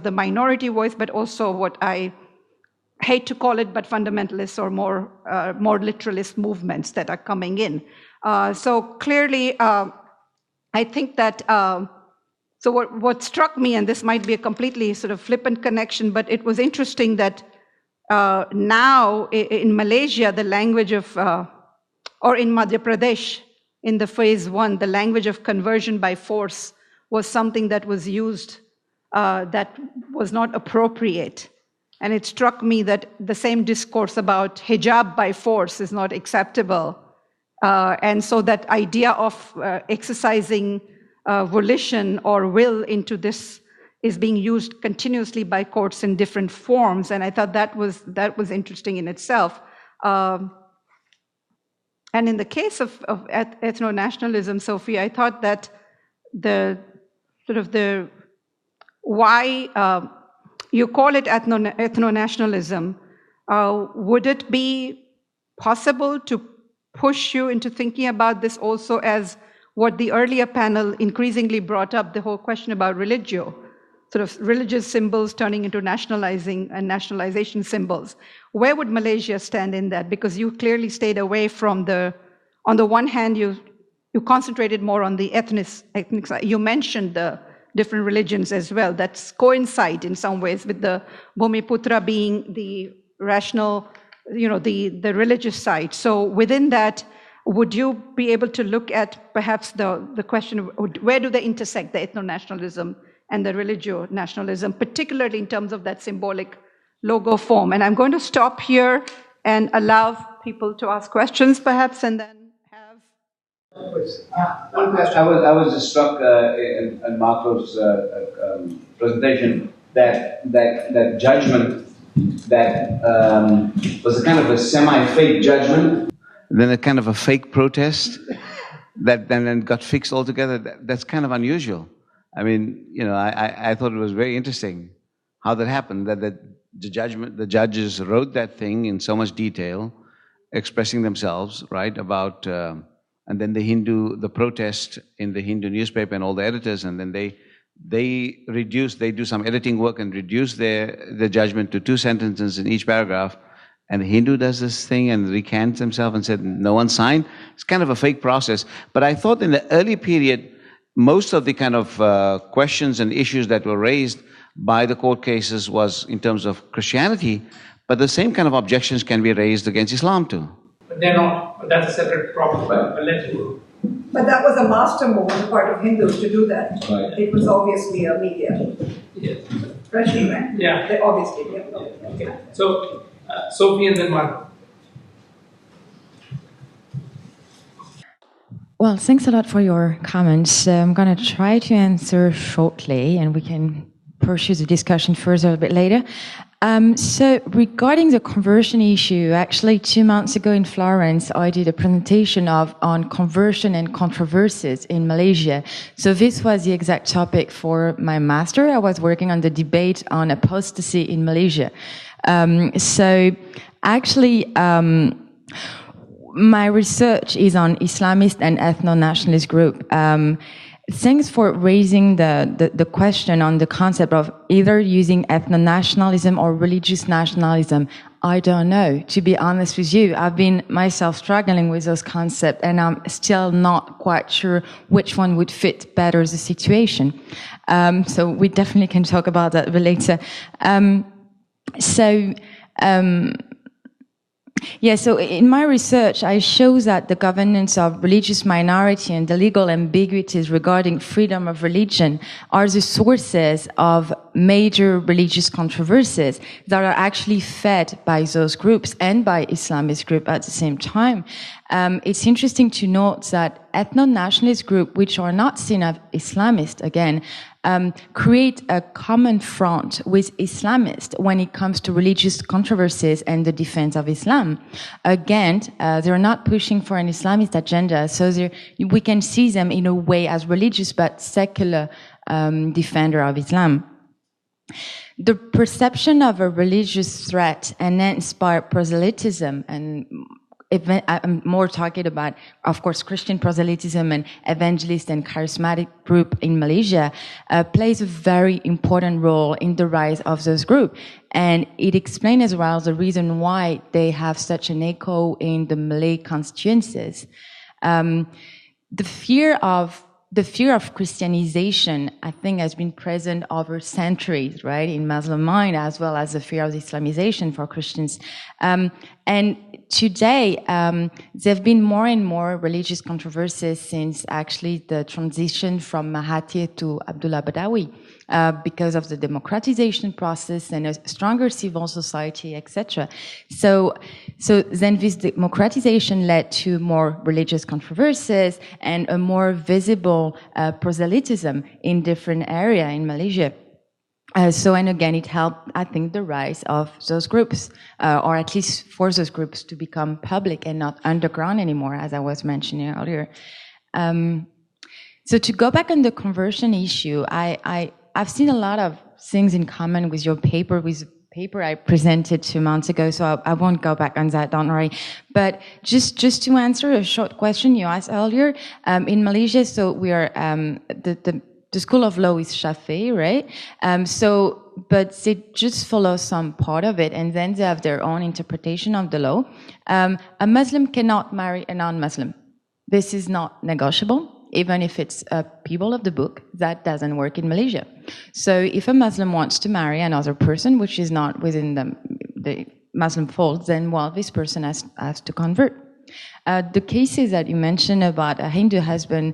the minority voice, but also what I hate to call it, but fundamentalists or more literalist movements that are coming in. So clearly, I think that, so what struck me, and this might be a completely sort of flippant connection, but it was interesting that now in Malaysia, the language of, or in Madhya Pradesh, in the phase 1, the language of conversion by force was something that was used that was not appropriate. And it struck me that the same discourse about hijab by force is not acceptable. And so that idea of exercising volition or will into this is being used continuously by courts in different forms. And I thought that was interesting in itself. And in the case of ethno-nationalism, Sophie, I thought that why you call it ethno-nationalism, would it be possible to push you into thinking about this also as what the earlier panel increasingly brought up, the whole question about religio, sort of religious symbols turning into nationalizing and nationalization symbols? Where would Malaysia stand in that? Because you clearly stayed away from on the one hand, you concentrated more on the ethnic side. You mentioned the different religions as well that coincide in some ways with the Bhumiputra being the rational, the religious side. So within that, would you be able to look at perhaps the question of where do they intersect, the ethno-nationalism and the religio-nationalism, particularly in terms of that symbolic logo form? And I'm going to stop here and allow people to ask questions perhaps, and then have... One question. I was just struck in Marco's presentation that judgment that was a kind of a semi-fake judgment, then a kind of a fake protest that then got fixed altogether. That's kind of unusual. I mean, I thought it was very interesting how that happened, that the judges wrote that thing in so much detail, expressing themselves, right, about and then the protest in the Hindu newspaper and all the editors, and then they do some editing work and reduce the judgment to 2 sentences in each paragraph. And the Hindu does this thing and recants himself and said, no one signed. It's kind of a fake process. But I thought in the early period, most of the kind of questions and issues that were raised by the court cases was in terms of Christianity, but the same kind of objections can be raised against Islam too. But they're not, that's a separate problem. But let you. But that was a master move on the part of Hindus to do that. Right. It was obviously a media Yes. pressure, right? Yeah. They obviously did. Okay. So, Sophie and then Marco. Well, thanks a lot for your comments. I'm going to try to answer shortly, and we can pursue the discussion further a bit later. So regarding the conversion issue, actually 2 months ago in Florence, I did a presentation on conversion and controversies in Malaysia. So this was the exact topic for my master. I was working on the debate on apostasy in Malaysia. So actually, my research is on Islamist and ethno-nationalist group. Thanks for raising the question on the concept of either using ethno-nationalism or religious nationalism. I don't know. To be honest with you, I've been myself struggling with those concepts, and I'm still not quite sure which one would fit better the situation. So we definitely can talk about that later. So in my research, I show that the governance of religious minority and the legal ambiguities regarding freedom of religion are the sources of major religious controversies that are actually fed by those groups and by Islamist groups at the same time. It's interesting to note that ethno-nationalist groups, which are not seen as Islamist, again, create a common front with Islamists when it comes to religious controversies and the defense of Islam. Again, they're not pushing for an Islamist agenda, so we can see them in a way as religious but secular defender of Islam. The perception of a religious threat enhanced by proselytism, and I'm more talking about, of course, Christian proselytism and evangelist and charismatic group in Malaysia, plays a very important role in the rise of those groups. And it explains as well the reason why they have such an echo in the Malay constituencies. The fear of Christianization, I think, has been present over centuries, right, in Muslim mind, as well as the fear of Islamization for Christians. And today, there have been more and more religious controversies since actually the transition from Mahathir to Abdullah Badawi, because of the democratization process and a stronger civil society, etc. So then this democratization led to more religious controversies and a more visible proselytism in different areas in Malaysia. And again, it helped, I think, the rise of those groups, or at least for those groups to become public and not underground anymore, as I was mentioning earlier. So to go back on the conversion issue, I've seen a lot of things in common with your paper, with the paper I presented 2 months ago, so I won't go back on that, don't worry. But just to answer a short question you asked earlier, in Malaysia, so we are, the School of Law is Shafi'i, right? But they just follow some part of it, and then they have their own interpretation of the law. A Muslim cannot marry a non-Muslim. This is not negotiable. Even if it's people of the book, that doesn't work in Malaysia. So if a Muslim wants to marry another person, which is not within the Muslim fold, then, well, this person has to convert. The cases that you mentioned about a Hindu husband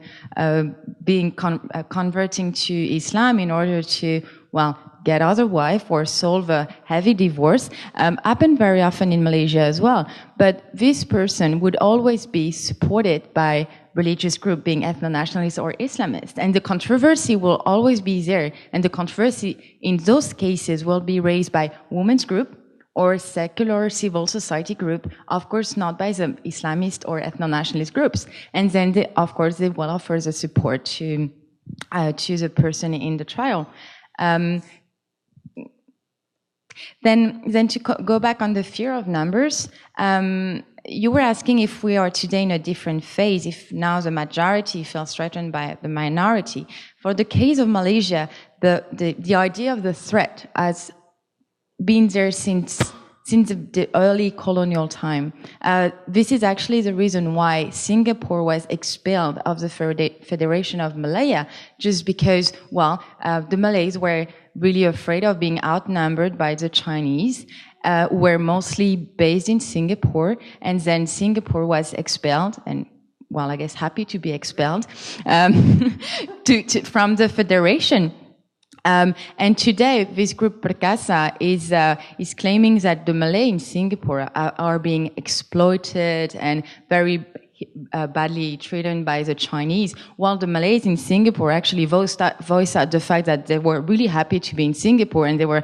converting to Islam in order to, well, get other wife or solve a heavy divorce happen very often in Malaysia as well. But this person would always be supported by religious group, being ethno-nationalist or Islamist. And the controversy will always be there. And the controversy in those cases will be raised by women's group or secular civil society group, of course not by the Islamist or ethno-nationalist groups. And then, of course, they will offer the support to the person in the trial. Then to go back on the fear of numbers, you were asking if we are today in a different phase, if now the majority feels threatened by the minority. For the case of Malaysia, the idea of the threat has been there since the early colonial time. This is actually the reason why Singapore was expelled of the Federation of Malaya, just because, the Malays were really afraid of being outnumbered by the Chinese, were mostly based in Singapore, and then Singapore was expelled, and I guess happy to be expelled, from the Federation. And today, this group Perkasa is claiming that the Malay in Singapore are being exploited and very badly treated by the Chinese, while the Malays in Singapore actually voiced out the fact that they were really happy to be in Singapore and they were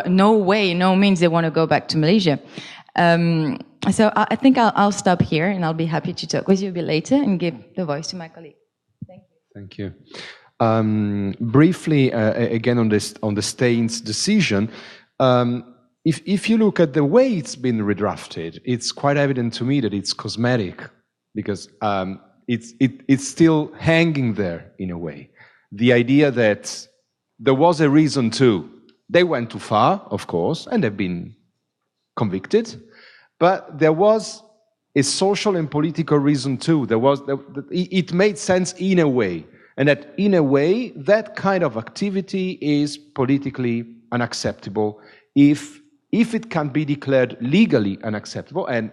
no means they want to go back to Malaysia. So I think I'll stop here, and I'll be happy to talk with you a bit later and give the voice to my colleague. Thank you. Thank you. Briefly, again on the Staines decision, if you look at the way it's been redrafted, it's quite evident to me that it's cosmetic, because it's still hanging there in a way. The idea that there was a reason to, they went too far, of course, and they've been convicted, but there was a social and political reason too. It made sense in a way. And that, in a way, that kind of activity is politically unacceptable if it can be declared legally unacceptable, and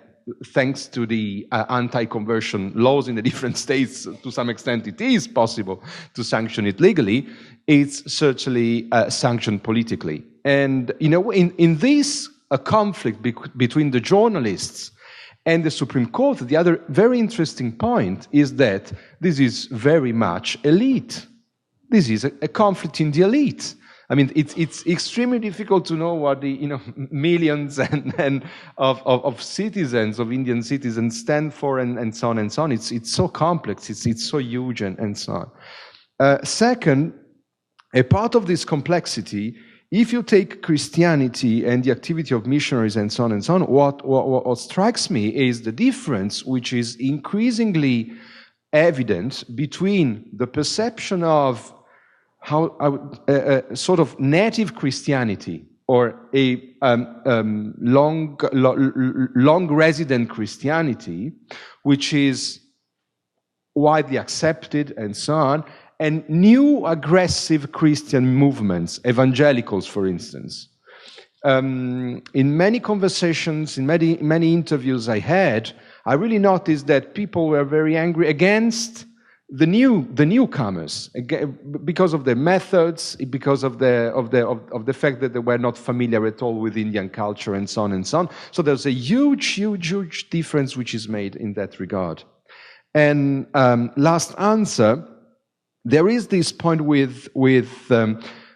thanks to the anti-conversion laws in the different states, to some extent it is possible to sanction it legally, it's certainly sanctioned politically. And in this conflict between the journalists and the Supreme Court, the other very interesting point is that this is very much elite. This is a conflict in the elite. I mean, it's extremely difficult to know what the millions of citizens, of Indian citizens, stand for, and so on and so on. It's so complex. It's so huge and so on. Second, a part of this complexity, if you take Christianity and the activity of missionaries and so on, what strikes me is the difference, which is increasingly evident between the perception of how sort of native Christianity, or a long resident Christianity, which is widely accepted and so on, and new aggressive Christian movements, evangelicals, for instance. In many conversations, in many interviews I had, I really noticed that people were very angry against the newcomers, because of their methods, because of the fact that they were not familiar at all with Indian culture and so on and so on. So there's a huge difference which is made in that regard. And last answer. There is this point with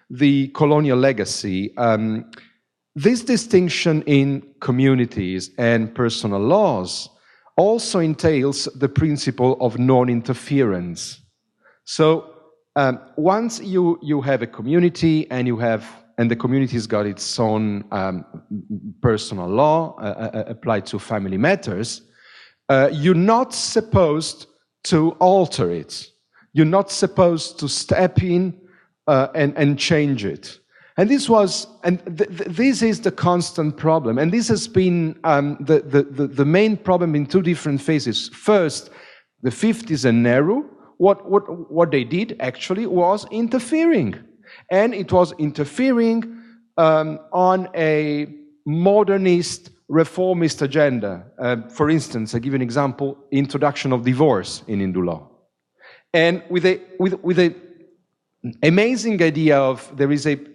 the colonial legacy. This distinction in communities and personal laws also entails the principle of non-interference. So once you have a community and the community's got its own personal law applied to family matters, you're not supposed to alter it. You're not supposed to step in and change it. And this is the constant problem. And this has been the main problem in two different phases. First, the 50s and Nehru, what they did actually was interfering. And it was interfering on a modernist, reformist agenda. For instance, I give you an example, introduction of divorce in Hindu law. And with a amazing idea of,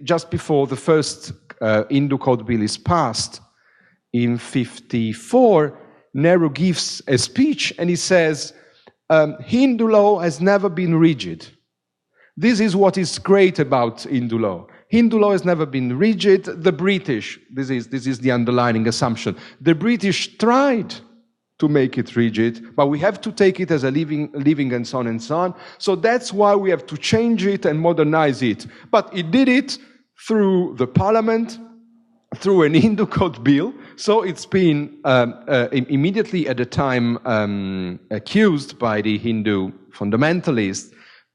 just before the first Hindu Code Bill is passed in 54, Nehru gives a speech and he says, Hindu law has never been rigid. This is what is great about Hindu law. Hindu law has never been rigid. The British, this is the underlying assumption, the British tried to make it rigid, but we have to take it as a living and so on and so on. So that's why we have to change it and modernize it. But it did it through the parliament, through an Hindu code bill. So it's been immediately at the time accused by the Hindu fundamentalists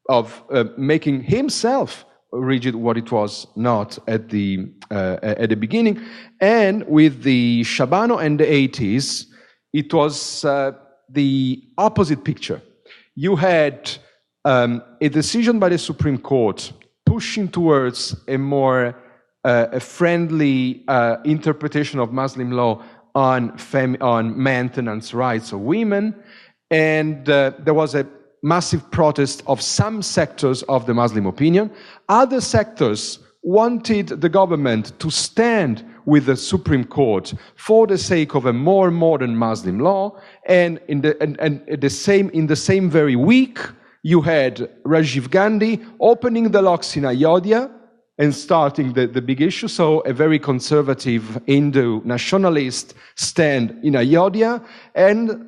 of making himself rigid what it was not at the beginning. And with the Shabano and the 80s, it was the opposite picture. You had a decision by the Supreme Court pushing towards a more a friendly interpretation of Muslim law on maintenance rights of women, and there was a massive protest of some sectors of the Muslim opinion. Other sectors wanted the government to stand with the Supreme Court for the sake of a more modern Muslim law, and in the same very week, you had Rajiv Gandhi opening the locks in Ayodhya and starting the big issue. So a very conservative Hindu nationalist stand in Ayodhya, and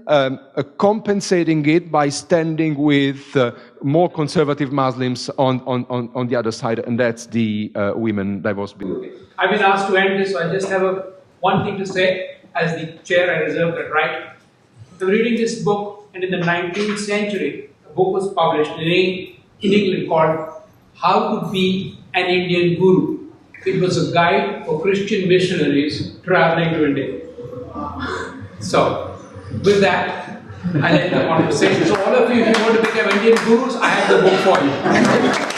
compensating it by standing with more conservative Muslims on the other side, and that's the women divorce bill. I've been asked to end this, so I just have one thing to say. As the chair, I reserve that right. I'm reading this book, and in the 19th century, a book was published in England called How to Be an Indian Guru. It was a guide for Christian missionaries traveling to India. So, with that, I end the conversation. So all of you, if you want to become Indian gurus, I have the book for you.